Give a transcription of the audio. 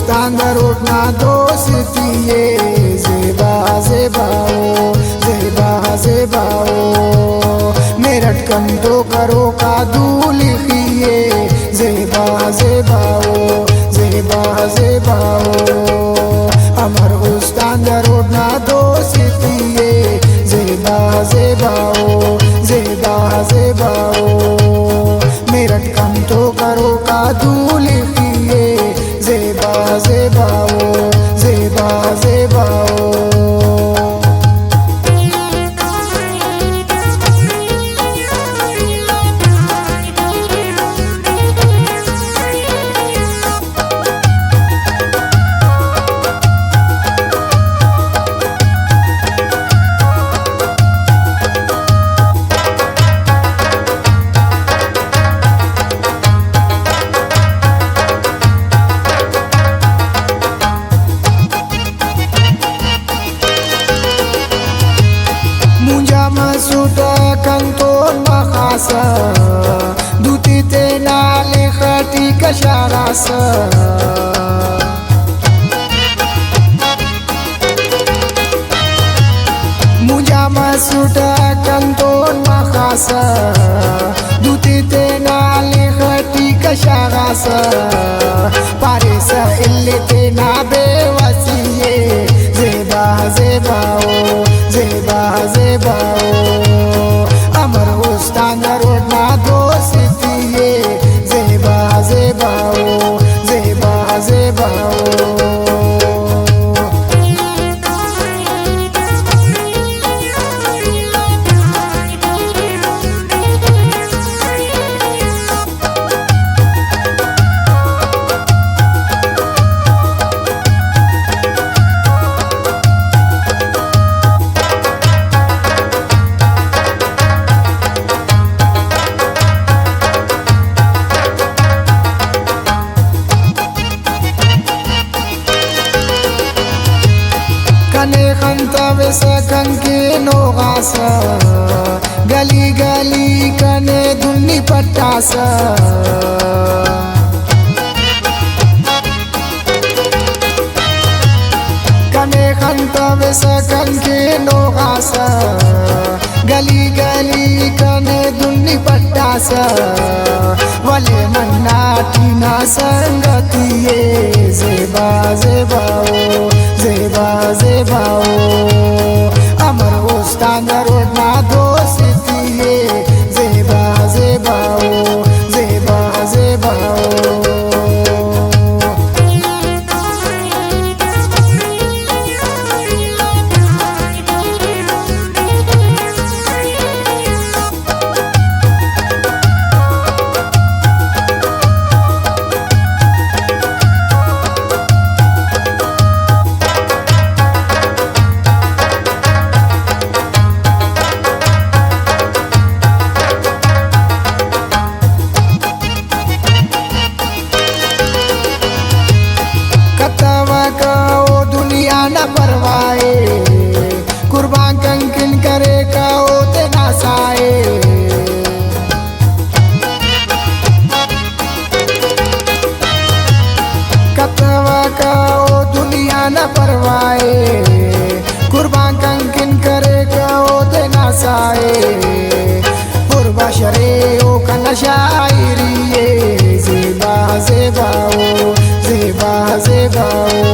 उस्तान दरोटना दोस्तिये ज़ेबा ज़ेबाओ ज़ेबा ज़ेबाओ मेरठ कम तो करो का दूल किए ज़ेबा ज़ेबाओ ज़ेबा ज़ेबाओ अमर उस्तान दरोटना दोस्तिये ज़ेबा ज़ेबाओ ज़ेबा ज़ेबाओ मेरठ कम तो करो का दूल किए Zeba ज़ेबाओ Zeba ज़ेबाओ Masuda kanton makhasa duti tenale khati kasharasa muja masuda kanton makhasa duti tenale khati kasharasa parisa illete na bewasiye zeba zebao Zeba ज़ेबाओ अमर उस्तान दरोटना दोस्तिये ज़ेबा ज़ेबाओ ज़ेबा ज़ेबाओ कने खंता वैसा कंके नोगासा गली गली कने दुन्नी पट्टासा कने खंता वैसा कंके नोगासा गली गली कने दुन्नी पट्टासा वाले मन्ना टीना संगतिये ज़ेबा ज़ेबाओ ज़ेबा ज़ेबाओ अमर उस्तान दरोटना दोस्तिये ज़ेबा ज़ेबाओ ज़ेबा ज़ेबाओ न परवाए कुर्बान कंकिन करे का ओते नासाए कतवा का ओ दुनिया न परवाए कुर्बान कंकिन करे का ओते नासाए पुरबा शरे ओ कन शायरी ज़ेबा ज़ेबाओ ज़ेबा ज़ेबाओ